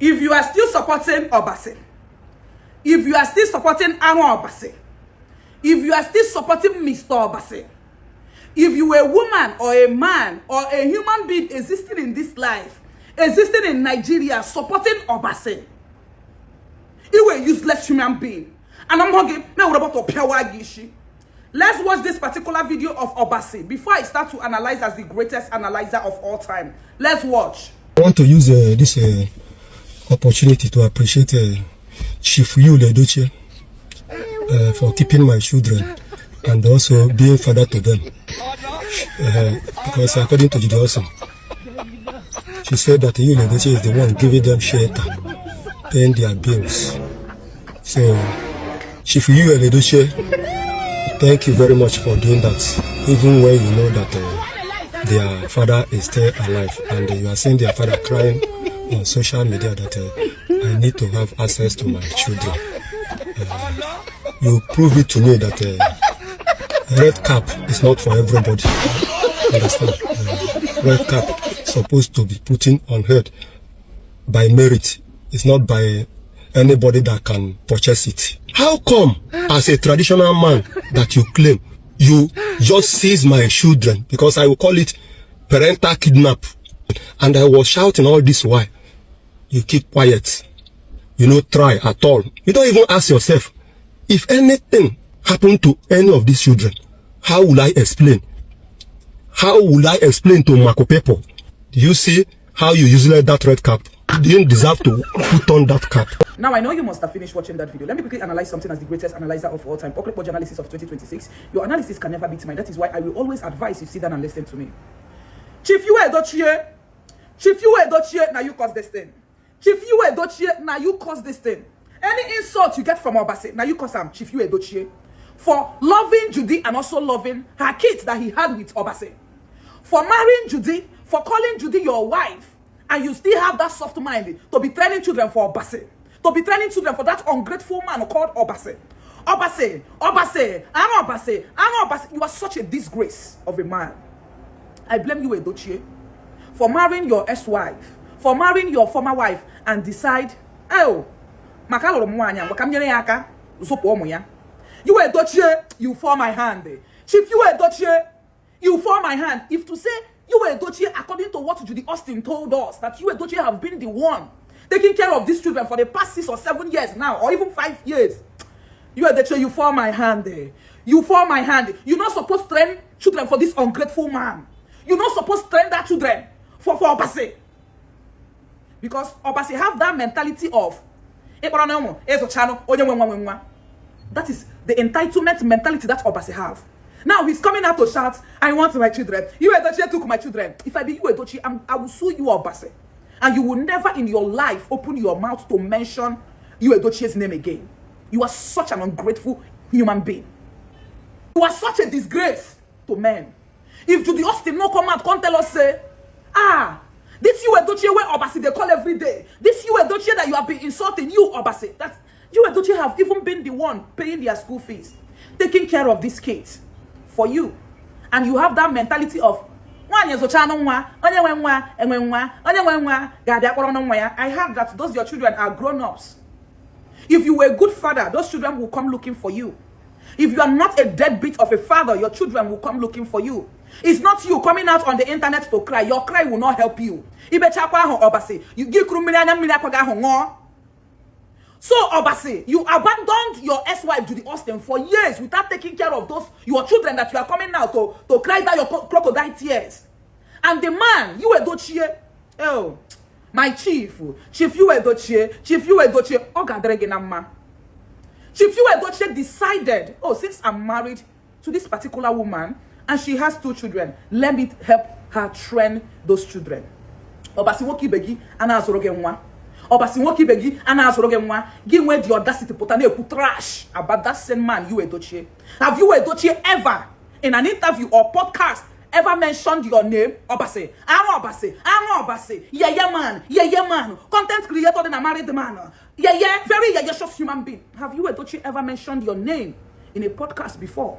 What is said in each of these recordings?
If you are still supporting Obasi, if you are still supporting Aaron Obasi, if you are still supporting Mr. Obasi, if you are a woman or a man or a human being existing in this life, existing in Nigeria, supporting Obasi, you are a useless human being. And I'm hugging me about to power gishi. Let's watch this particular video of Obasi before I start to analyze as the greatest analyzer of all time. Let's watch. I want to use this opportunity to appreciate Chief Yul EDOCHIE for keeping my children and also being father to them. Because according to Jude Austin, she said that Yul EDOCHIE is the one giving them shelter, paying their bills. So, Chief Yul EDOCHIE, thank you very much for doing that, even when you know that their father is still alive and you are seeing their father crying on social media that I need to have access to my children. You prove it to me that red cap is not for everybody. Understand? Red cap is supposed to be put on head by merit. It's not by anybody that can purchase it. How come, as a traditional man that you claim, you just seize my children? Because I will call it parental kidnap. And I was shouting all this while. You keep quiet. You don't try at all. You don't even ask yourself, if anything happened to any of these children, how will I explain? How will I explain to Mako people? Do you see how you usually that red cap? You didn't deserve to put on that cap. Now, I know you must have finished watching that video. Let me quickly analyze something as the greatest analyzer of all time. Pocket analysis of 2026. Your analysis can never beat mine. That is why I will always advise you sit down and listen to me. Chief Yul EDOCHIE. Chief Yul EDOCHIE, now you cause this thing. Chief Yul EDOCHIE, now you cause this thing. Any insult you get from Obasi, now you cause him, Chief Yul EDOCHIE, for loving Judy and also loving her kids that he had with Obasi. For marrying Judy, for calling Judy your wife, and you still have that soft mind to be training children for Obasi. To be training children for that ungrateful man called Obasi. Obasi, Obasi, I'm Obasi, I'm Obasi. You are such a disgrace of a man. I blame you, EDOCHIE, for marrying your ex-wife, for marrying your former wife, and decide, oh, you EDOCHIE, you fall my hand. Chief Yul EDOCHIE, you fall my hand. If to say Yul EDOCHIE, according to what Jude Austin told us, that Yul EDOCHIE have been the one taking care of these children for the past 6 or 7 years now, or even 5 years. Yul EDOCHIE, you fall my hand. You fall my hand. You're not supposed to train children for this ungrateful man. You're not supposed to train that children for Obasi. Because Obasi have that mentality of that is the entitlement mentality that Obasi have. Now he's coming out to shout, I want my children. Yul EDOCHIE took my children. If I be Yul EDOCHIE, I will sue you, Obasi. And you will never in your life open your mouth to mention Yul EDOCHIE's name again. You are such an ungrateful human being. You are such a disgrace to men. If Jude Austin no come out, come tell us, say, this Yul EDOCHIE where Obasi they call every day. This Yul EDOCHIE that you have been insulting, you Obasi. That's Yul EDOCHIE have even been the one paying their school fees, taking care of these kids for you. And you have that mentality of, I heard that those your children are grown-ups. If you were a good father, those children will come looking for you. If you are not a deadbeat of a father, your children will come looking for you. It's not you coming out on the internet to cry. Your cry will not help you. So, Obasi, you abandoned your ex-wife Jude Austin for years without taking care of those your children that you are coming now to cry down your crocodile tears. And the man, Yul EDOCHIE, oh, my chief Yul EDOCHIE, Chief Yul EDOCHIE, Chief Yul EDOCHIE decided, oh, since I'm married to this particular woman and she has 2 children, let me help her train those children. Obasi woki begi ana azoroge nwa. Obasi woki begi ana azoroge nwa. Give way the audacity to put an trash about that same man, Yul EDOCHIE. Have Yul EDOCHIE ever in an interview or podcast ever mentioned your name? Obasi, I'm Obasi, yeah man, content creator than a married man, very just human being. Have Yul EDOCHIE ever mentioned your name in a podcast before?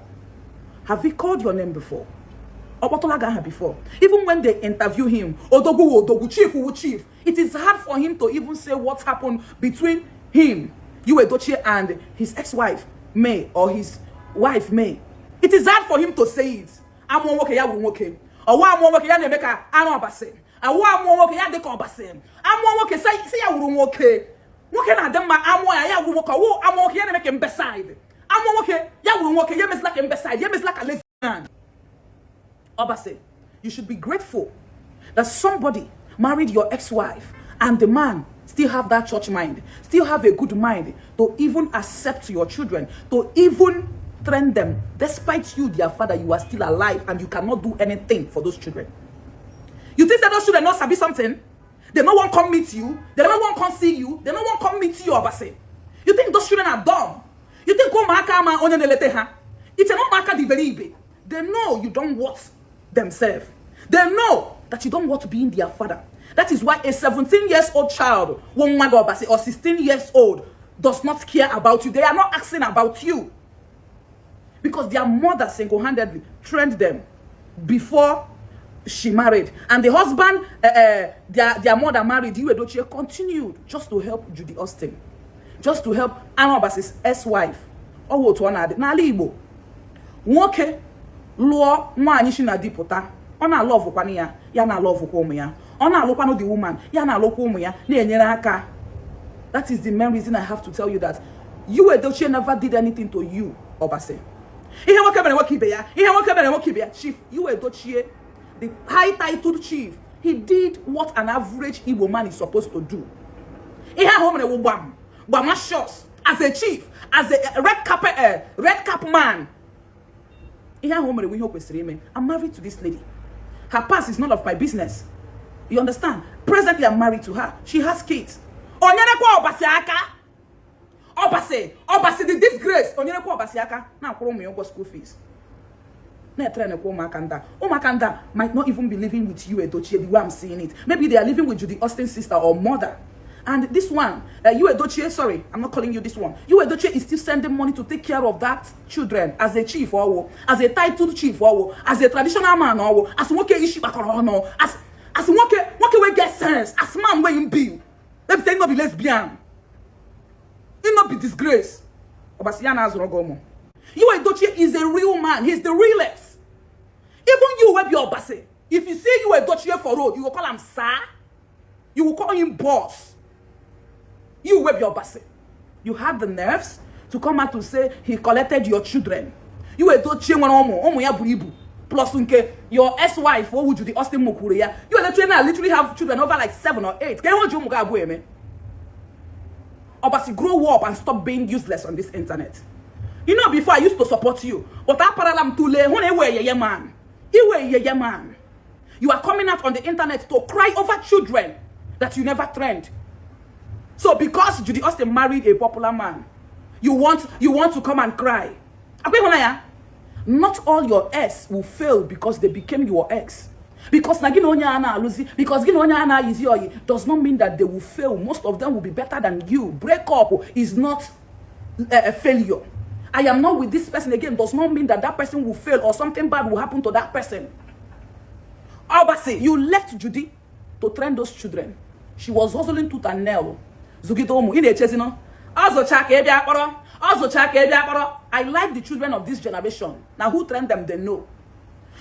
Have we called your name before? before. Even when they interview him, Odogu, chief, it is hard for him to even say what happened between him, Yul EDOCHIE, and his ex-wife, May, or his wife, May. It is hard for him to say it. I'm okay, ya okay. Or why I'm okay, ya nemeka, Ano Obasi. And why I'm okay, ya deko Obasi. I'm okay, say ya okay. Okay, na dem ma amo ya wuka wo amo okay na make him beside. Amo okay, ya okay, ya miss like him beside, ya miss like a lesbian. Obasi, you should be grateful that somebody married your ex-wife and the man still have that church mind, still have a good mind to even accept your children, to even train them. Despite you, their father, you are still alive and you cannot do anything for those children. You think that those children not sabi something? They no one come meet you. They no one come see you. They no one come meet you, Obasi. You think those children are dumb? You think it's not the very. They know you don't want themselves. They know that you don't want to be in their father. That is why a 17-year-old child, or 16 years old, does not care about you. They are not asking about you. Because their mother single-handedly trained them before she married. And the husband, their mother married, Yul EDOCHIE, continued just to help Jude Austin. Just to help Ano Obasi's ex-wife. Owo to ona na ala Igbo. Nwoke luo nwaanyi shi na dipụta. Ọ na-love kwani ya, ya na-love kwa ụmụ ya. Ọ na-alụkwanu the woman, ya na-alụkwa ụmụ ya, na-enyere aka. That is the main reason I have to tell you that Yul EDOCHIE never did anything to you, Obasi. Ihe nwoke mere nwoke ibe ya, ihe nwoke mere nwoke ibe ya. Chief Yul EDOCHIE, the high-titled chief, he did what an average Igbo man is supposed to do. Ihe ahụ mere wo gbam shots as a chief, as a red cap man. Ihe ahụ mere wo ihe o kwesịrị ime. I'm married to this lady. Her past is none of my business. You understand? Presently, I'm married to her. She has kids. Onyere kwa Obasi aka. Obasi the disgrace. Onyere kwa Obasi aka. Na akwụrụ ụmụ ya ụgwọ school fees. Na etrene kwa ụmụaka ndị might not even be living with Yul EDOCHIE the way I'm seeing it. Maybe they are living with Jude Austin's sister or mother. And this one, Yul EDOCHIE, sorry, I'm not calling you this one. Yul EDOCHIE is still sending money to take care of that children as a chief or as a titled chief or as a traditional man or as woke ishi bakoro as woke we get sense as man where him be. Let me say not be lesbian. It not be disgrace. Obasiana Azrogomo. Yul EDOCHIE is a real man. He's the realest. Even you will be Obasi. If you say Yul EDOCHIE for road, you will call him sir. You will call him boss. You will be Obasi. You had the nerves to come out to say he collected your children. Yul EDOCHIE omo ya buribu. Plus your ex-wife, what would you the Austin Mokure? You literally have children over like 7 or 8. Can you hold you Obasi, grow up and stop being useless on this internet. You know, before I used to support you, but I paralam to le man. Man. You are coming out on the internet to cry over children that you never trained. So because Jude Austin married a popular man, you want to come and cry. Not all your ex will fail because they became your ex. Because because does not mean that they will fail. Most of them will be better than you. Break up is not a failure. I am not with this person again does not mean that that person will fail or something bad will happen to that person. Obasi, you left Judy to train those children. She was hustling tooth and nail. Zugitomu in a chesino. I like the children of this generation. Now who trained them, they know.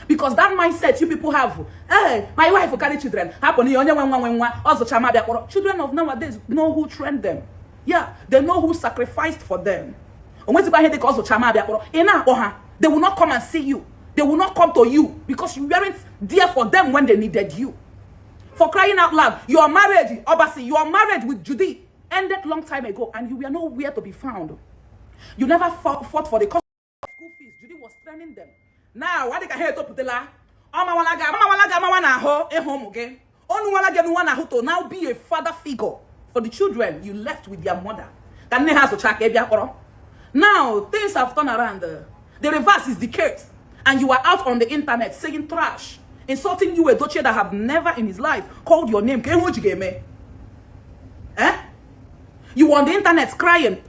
Because that mindset you people have, hey, my wife will carry children. Children of nowadays know who trained them. Yeah, they know who sacrificed for them. They will not come and see you. They will not come to you because you weren't there for them when they needed you. For crying out loud, your marriage, Obasi, your marriage with Judy ended long time ago and you were nowhere to be found. You never fought for the cost of school fees. Judy was training them. Now, what they can hear to put the la? To now be a father figure for the children you left with their mother. Now, things have turned around. The reverse is the case. And you are out on the internet saying trash, insulting Yul EDOCHIE that have never in his life called your name. Eh? You were on the internet crying.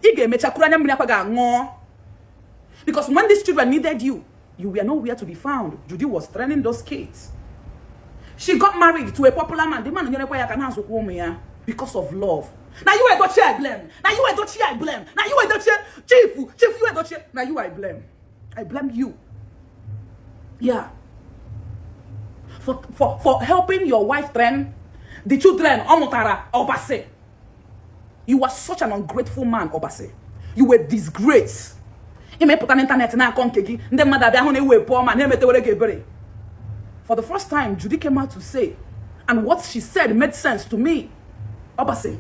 Because when these children needed you, you were nowhere to be found. Judy was training those kids. She got married to a popular man. The man because of love. Now you Edochie, I blame. Now you Edochie, I blame. Now you Edochie, Chief, you Edochie. Now you I blame. I blame you. Yeah. For helping your wife train the children, Omotara, Obasi. You are such an ungrateful man, Obasi. You were disgraced. You may put an internet now, the mother be poor man. For the first time, Judy came out to say, and what she said made sense to me. Obasi,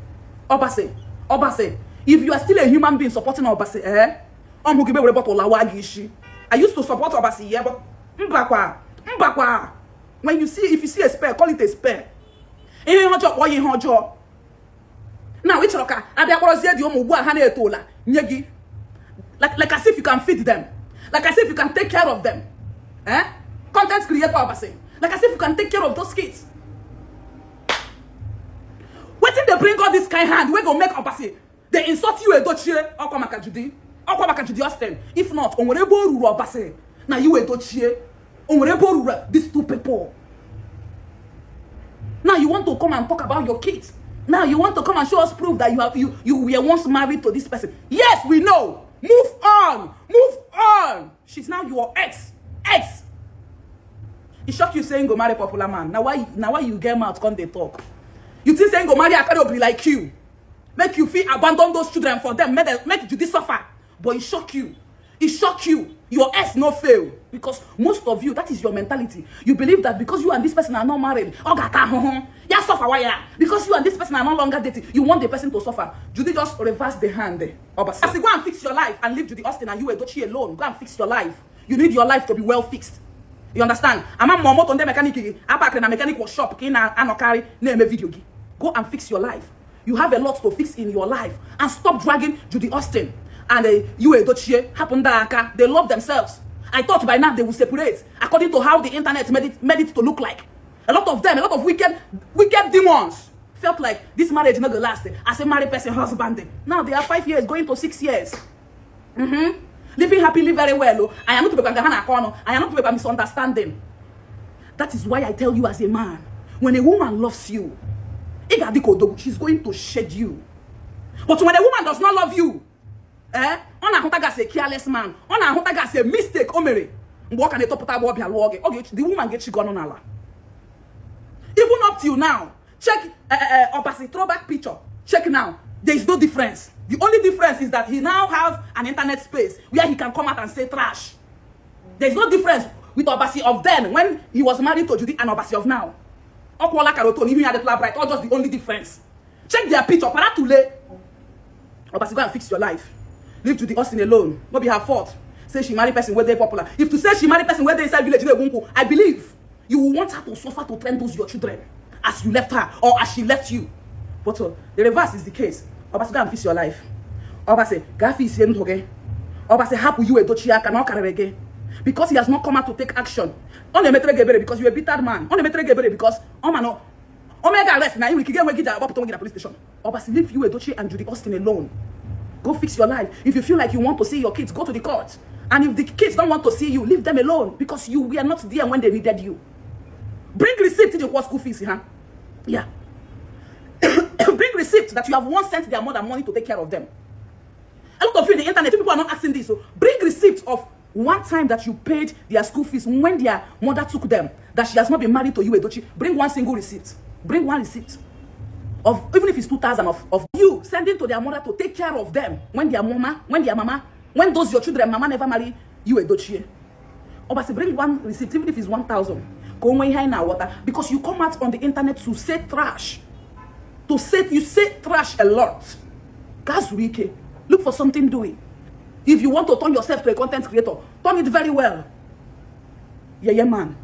Obasi, Obasi. If you are still a human being supporting Obasi, I used to support Obasi, yeah, but mbakwa. When you see, if you see a spare, call it a spare. Now which rocker? Like as if you can feed them, like as if you can take care of them. Content creator, Obasi. Like as if you can take care of those kids. What if they bring all this kind hand? We go make Obasi. They insult you, Edochie, or Jude Austin. If not, on Obasi. Now you Edochie, on these two people. Now you want to come and talk about your kids. Now you want to come and show us proof that you were once married to this person. Yes, we know. Move on. Move on. She's now your ex. It shocked you saying go marry popular man. Now why you get mad come they talk? You think saying go marry a carry like you, make you feel abandon those children for them, make you suffer. But it shock you. It shock you. Your ex no fail. Because most of you, that is your mentality. You believe that because you and this person are not married, you suffer why? Because you and this person are no longer dating, you want the person to suffer. Judy just reverse the hand. As you go and fix your life and leave Jude Austin and you Edochie alone. Go and fix your life. You need your life to be well fixed. You understand? I'm a mom on the mechanic. I'm a mechanic workshop. Go and fix your life. You have a lot to fix in your life. And stop dragging Jude Austin and you Edochie happen that they love themselves. I thought by now they will separate according to how the internet made it to look like. A lot of them, a lot of wicked demons felt like this marriage is not the last. As a married person, husband. Now they are 5 years, going to 6 years. Living happily very well. I am not to be I am not to be misunderstanding. That is why I tell you as a man, when a woman loves you, she's going to shed you. But when a woman does not love you, a careless man, a mistake, the woman gets you gone on Allah. Even up till now, check Obasi throwback picture. Check now. There is no difference. The only difference is that he now has an internet space where he can come out and say trash. There is no difference with Obasi of then when he was married to Judy and Obasi of now. Even had the bright, or just the only difference. Check their picture. Paratule. Obasi, go and fix your life. Leave Jude Austin alone. Not be her fault. Say she married person where they popular. If to say she married person where they inside village, I believe you will want her to suffer to train those your children as you left her or as she left you. But the reverse is the case. Obasi, go and fix your life. Obasi, go fix your life. Obasi, happy you Edochie cannot carry again because he has not come out to take action. On the metre gebere because you a bitter man. On the metre gebere because Omega arrest now you will get the police station. Obasi, leave you Edochie and Jude Austin alone. Go fix your life. If you feel like you want to see your kids, go to the court. And if the kids don't want to see you, leave them alone because you were not there when they needed you. Bring receipt to the school fees, huh? Yeah. Bring receipt that you have once sent their mother money to take care of them. A lot of you in the internet, people are not asking this. So bring receipt of one time that you paid their school fees when their mother took them, that she has not been married to you, Edochie. Bring one single receipt. Bring one receipt. Of even if it's 2,000 of you sending to their mother to take care of them when those your children, mama never marry you Edochie. Obasi, bring one receipt, even if it's 1,000. Go away here now, water, because you come out on the internet to say trash. You say trash a lot. Guys, look for something doing. If you want to turn yourself to a content creator, turn it very well. Yeah, man.